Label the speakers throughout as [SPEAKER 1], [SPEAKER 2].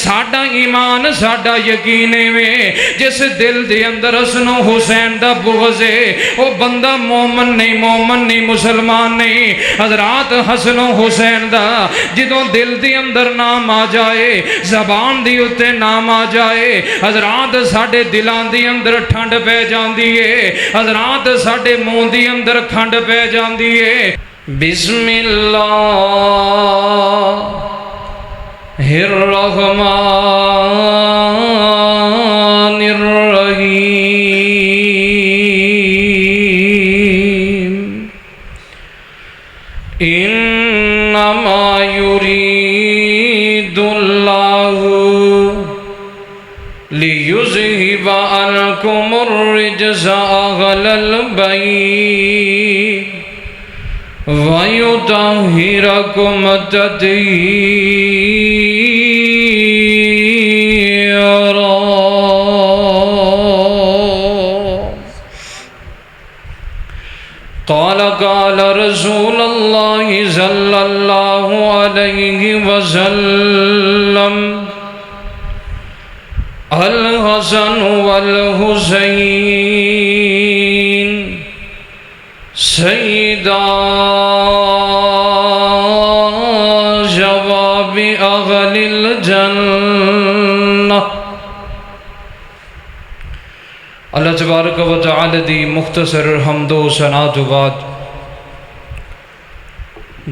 [SPEAKER 1] ساڈا ایمان ساڈا یقین وے جس دل دے اندر حسن و حسین دا بغض ہے وہ بندہ مومن نہیں مسلمان نہیں۔ حضرات حسن و حسین دا جدوں دل دے اندر نام آ جائے زبان دی اتے نام آ جائے حضرات ساڈے دلاں دے اندر ٹھنڈ پہ جاندی ہے، حضرات ساڈے منہ دے اندر کھنڈ پہ جاندی ہے۔ بسم اللہ الرحمن الرحیم انما یرید اللہ لیذہب عنکم الرجس اہل البیت وَيُطَهِّرَكُمْ تَطْهِيرًا۔ قال رسول اللہ صلی اللہ علیہ وسلم الحسن والحسین سیدہ شباب اہل الجنہ۔ اللہ تبارک و تعالی دی مختصر حمد و ثنا تو بعد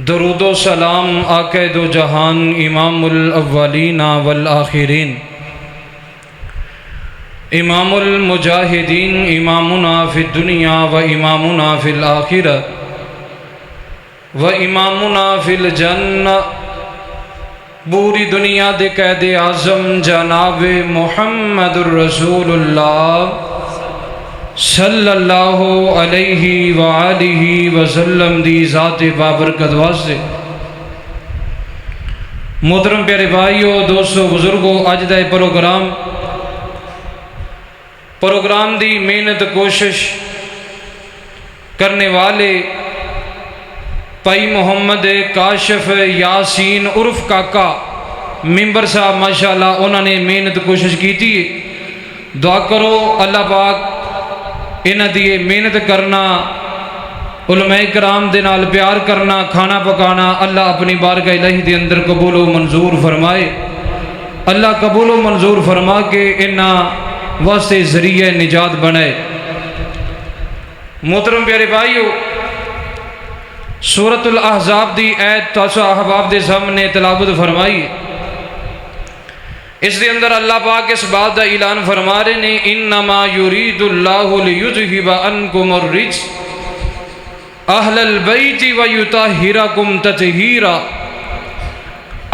[SPEAKER 1] درود و سلام آقا دو جہان امام الاولین والآخرین امام المجاہدین امامنا فی الدنیا و امامنا فی الآخرہ و امامنا فی الجنہ پوری دنیا دے قائد اعظم جناب محمد الرسول اللہ صلی اللہ علیہ وآلہ وسلم دی ذات بابرکت واسطے۔ محترم پیارے بھائیو دوستو بزرگو اج دا پروگرام دی محنت کوشش کرنے والے پائی محمد کاشف یاسین عرف کاکا ممبر صاحب ماشاءاللہ انہوں نے محنت کوشش کی تھی۔ دعا کرو اللہ پاک انہاں دی محنت کرنا علماء کرام دے نال پیار کرنا کھانا پکانا اللہ اپنی بارگاہ الہی دے اندر قبول و منظور فرمائے۔ اللہ قبول و منظور فرما کے انہاں واسطے ذریعہ نجات بنائے۔ محترم پیارے بھائیو سورۃ الاحزاب دی آیت تاسو احباب دے سامنے تلاوت فرمائی۔ اس دے اندر اللہ پاک اس بات دا اعلان فرما رہے نے انما یرید اللہ لیذہب عنکم الرجس اہل البیت ویطہرکم تطہیرا۔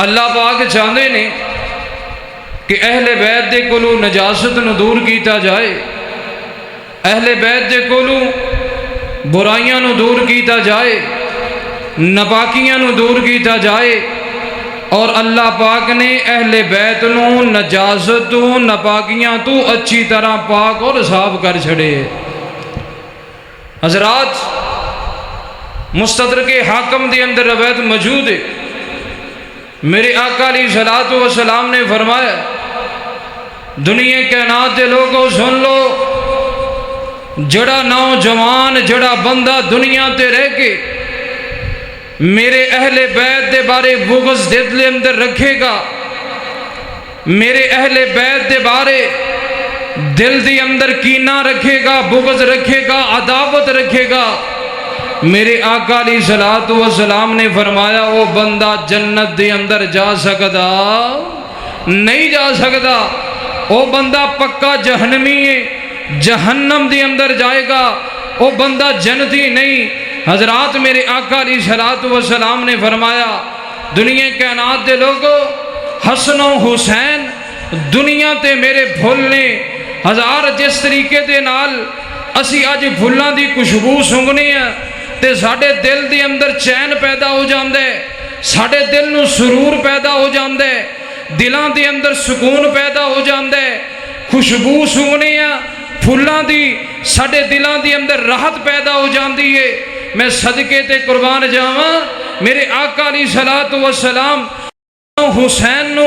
[SPEAKER 1] اللہ پاک چاہتے نے کہ اہل بیت دے کولو نجاست نو دور کیتا جائے، اہل بیت دے کولو برائیاں نو دور کیتا جائے، نپاکیاں نو دور کیتا جائے، اور اللہ پاک نے اہل بیت نو نجاست تو نپاکیاں تو اچھی طرح پاک اور صاف کر چھڑے۔ حضرات مستدرک حاکم دے اندر روایت موجود ہے، میرے آقا علیہ الصلوۃ والسلام نے فرمایا دنیا کائنات دے لوگوں سن لو، جڑا نوجوان جڑا بندہ دنیا تے رہ کے میرے اہل بیت دے بارے بغض دل دے اندر رکھے گا، میرے اہل بیت دے بارے دل دے اندر کینہ رکھے گا، بغض رکھے گا، عداوت رکھے گا، میرے آقا علیہ الصلوۃ والسلام نے فرمایا وہ بندہ جنت دے اندر جا سکتا نہیں، جا سکتا، وہ بندہ پکا جہنمی ہے، جہنم دے اندر جائے گا، وہ بندہ جنتی نہیں۔ حضرات میرے آقا علیہ الصلوۃ والسلام نے فرمایا دنیا کائنات دے لوگوں حسن و حسین دنیا تے میرے بھولنے ہزار جس طریقے دے نال اسی آج پھلاں دی خوشبو سونگنی ہے تے ساڑھے دل دی اندر چین پیدا ہو جاندے، ساڑھے دل نو سرور پیدا ہو جاندے، دلاں دی اندر سکون پیدا ہو جاندے، خوشبو سونگنی ہے پھلاں دی ساڑھے دلاں دی اندر راحت پیدا ہو جاندی ہے۔ میں صدقے تے قربان جاواں میرے آقا علیہ الصلوۃ والسلام حسین نو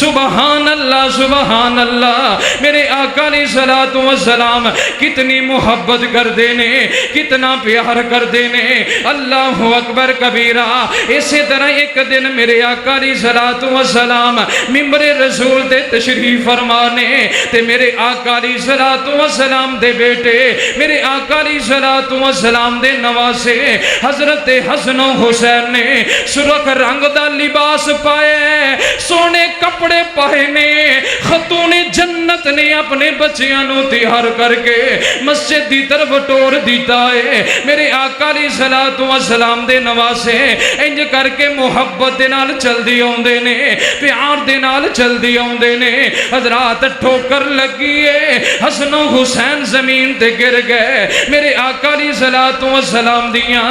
[SPEAKER 1] سبحان اللہ سبحان اللہ، میرے آقا علیہ الصلوۃ والسلام کتنی محبت کر دینے، کتنا پیار کر دینے، اللہ اکبر کبیرہ۔ اسی طرح ایک دن میرے آقا علیہ الصلوۃ والسلام ممبر رسول تے تشریف فرمانے تے میرے آقا علیہ الصلوۃ والسلام دے بیٹے، میرے آقا علیہ الصلوۃ والسلام دے نواسے حضرت حسن و حسین نے سرخ رنگ دا لباس پائے، سونے کپڑے پائے نے، خاتون جنت نے اپنے بچیاں نو تیار کر کے مسجد دی طرف ٹور دیتا ہے۔ میرے آقا علیہ الصلوۃ والسلام دے نواسے انج کر کے محبت دے نال چل دی اوندے نے، پیار دے نال چل دی اوندے نے۔ حضرات ٹھوکر لگی ہے، حسن و حسین زمین تے گر گئے، میرے آقا علیہ الصلوۃ والسلام دیاں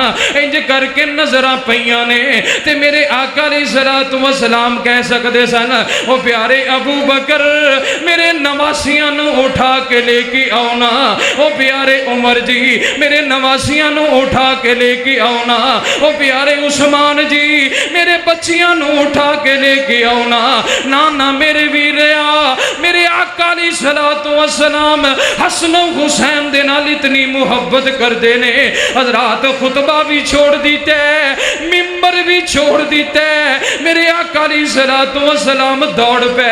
[SPEAKER 1] انج کر کے نظراں پیاں نے تے میرے آقا علیہ الصلوۃ والسلام کہہ سکدے سن، او پیارے ابو بکر میرے نواسیاں نو اٹھا کے لے کے آؤنا، او پیارے عمر جی میرے نواسیاں نو اٹھا کے لے کے آؤنا، او پیارے عثمان جی میرے بچیاں نو اٹھا کے لے کے آؤنا۔ نانا میرے ویریا، میرے آقا علیہ الصلوۃ والسلام حسن و حسین دے نال اتنی محبت کر دینے، حضرات خطبہ بھی چھوڑ دیتے، ممبر بھی چھوڑ دیتے، میرے آقا علیہ الصلوۃ والسلام دوڑ پہ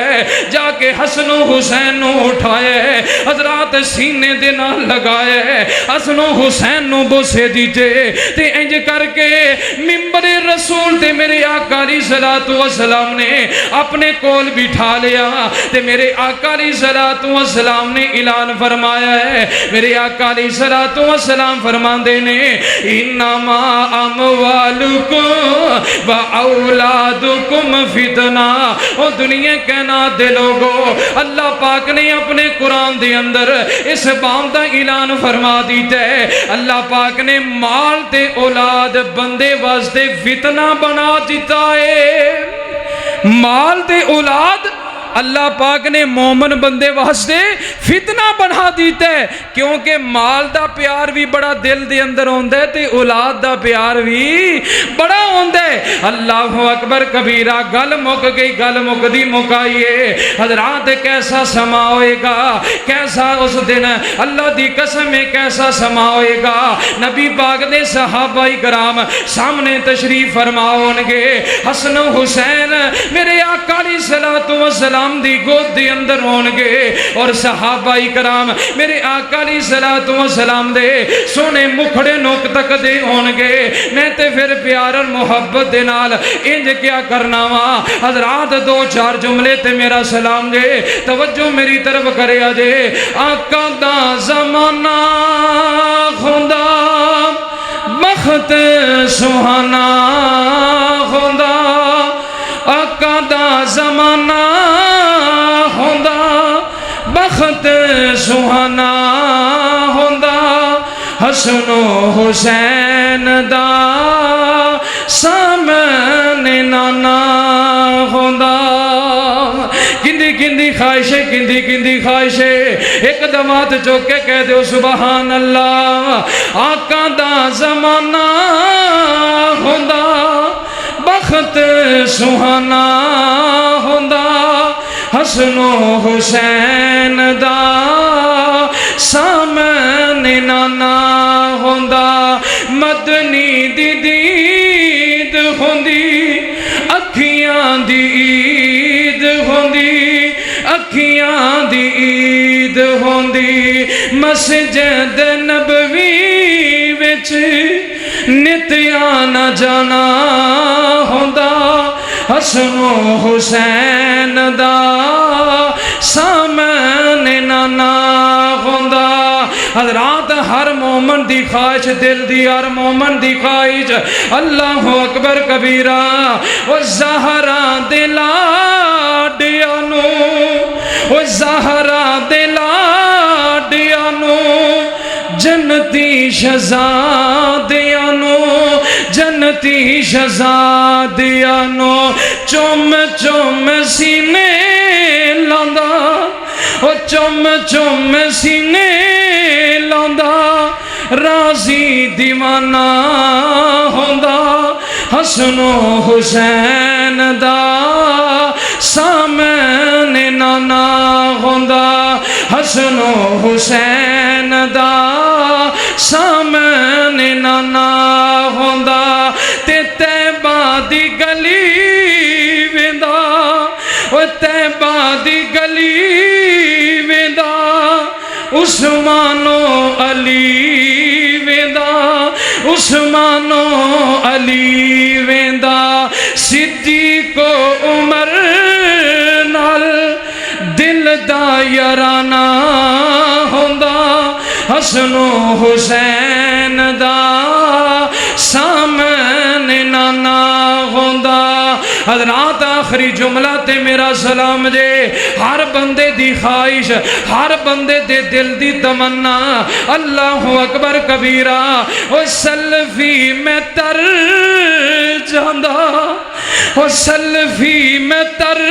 [SPEAKER 1] جا کے حسن و حسین نو اٹھائے، حضرات سینے دے نال لگائے، حسن و حسین نو بوسے دیتے تے انج کر کے ممبر رسول تے میرے آقا علیہ الصلوۃ والسلام نے اپنے کول بٹھا لیا تے میرے آقا علیہ الصلوۃ والسلام نے اعلان فرمایا ہے، میرے آقا علیہ الصلوۃ والسلام فرماندے نے انما اموالکم و اولادکم فتنہ۔ او دنیا کائنات دے لوگو، اللہ پاک نے اپنے قرآن دے اندر اس بات دا اعلان فرما دیتا ہے، اللہ پاک نے مال تے اولاد بندے واسطے فتنہ بنا دیتا ہے۔ مال تے اولاد اللہ پاک نے مومن بندے واسطے فتنہ بنا دیتا ہے، کیونکہ مال دا پیار بھی بڑا دل دے اندر ہوندہ ہے تے اولاد دا پیار بھی بڑا ہوندہ ہے۔ اللہ اکبر کبیرہ، گل مک گئی، گل مک دی مکائیے۔ حضرات کیسا سما ہوئے گا، کیسا اس دن اللہ دی قسم میں کیسا سما ہوئے گا۔ نبی پاک دے صحابہ کرام سامنے تشریف فرماؤں گے، حسن و حسین میرے آقا علیہ الصلوۃ والسلام دی گود دے اندر ہون گے، اور صحابہ کرام میرے آقا علیہ الصلوۃ والسلام دے سونے مکھڑے نوک تک دے ہون گے۔ میں تے پھر پیار اور محبت دے نال انج کیا کرنا وا، حضرات دو چار جملے تے میرا سلام جے، توجہ میری طرف کرے آجے۔ آقا دا زمانہ خدا بخت سہانا خدا، آقا دا زمانہ ہوندا بخت سہانا ہوندا، حسن و حسین دا سامنے نانا ہوندا۔ کندی کندی خواہشیں، کندی کندی خواہشیں، ایک دمات چوک کے کہہ دو سبحان اللہ۔ آقا دا زمانہ ہوندا بخت سہانا ہوندا، حسن و حسین دا سامنے نانا ہوندا۔ مدنی دی دید ہوندی، اکھیاں دی عید ہوندی، اکھیاں دی عید ہوندی، مسجد نبوی وچ نت آنا جانا ہوندا، حسن و حسین دا سامنے نانا ہوندا۔ حضرات ہر مومن دی خواہش، دل دی ہر مومن دی خواہش، اللہ اکبر کبیرہ، او زہرا دے لاڈیاں نو، او زہرا دے لاڈیاں نو، جنتی شہزادیاں نو، جنتی شہزادیاں نو، چوم چوم سینے لاندا، او چوم چوم سینے لاندا، راضی دیوانہ ہوندا، حسن و حسین دا سامنے حسن و حسین دا سامنے نانا ہوندا تے طیبہ دی گلی ویندا او طیبہ دی گلی ویندا عثمان و علی ویندا عثمان و علی ویندا صدیق و عمر نال دل دا یارانہ ہوندا حسن و حسین دا سامنے نانا ہوندا حضرات آخری جملہ تے میرا سلام جے ہر بندے دی خواہش ہر بندے دے دل دی تمنا اللہ اکبر کبیرہ او سلفی میں تر جاندہ او سلفی میں تر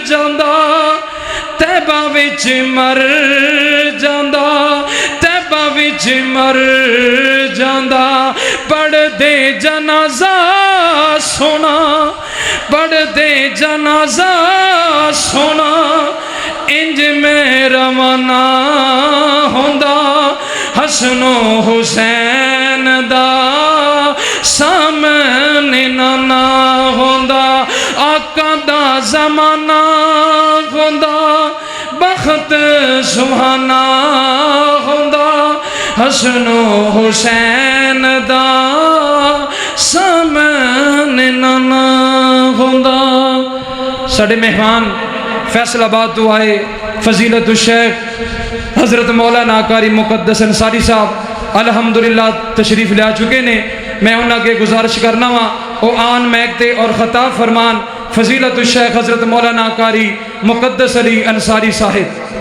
[SPEAKER 1] جاندہ طیبہ وچ مر جاندہ طیبہ وچ مر جاندہ پڑھ دے جنازہ سونا پڑھ دے جنازہ سونا انج میں روانہ ہوندا حسن و حسین دا سامنے نانا ہوندا آقا دا زمانہ ہوندا بخت سبحانہ ہوندا حسن و حسین دا سامنے نانا ہوندا ساڑھے مہمان فیصل آباد تو آئے فضیلت الشیخ حضرت مولانا قاری مقدس انصاری صاحب الحمدللہ تشریف لے آ چکے نے میں انہاں کے گزارش کرنا وا او آن میکتے اور خطاب فرمان فضیلت الشیخ حضرت مولانا قاری مقدس علی انصاری صاحب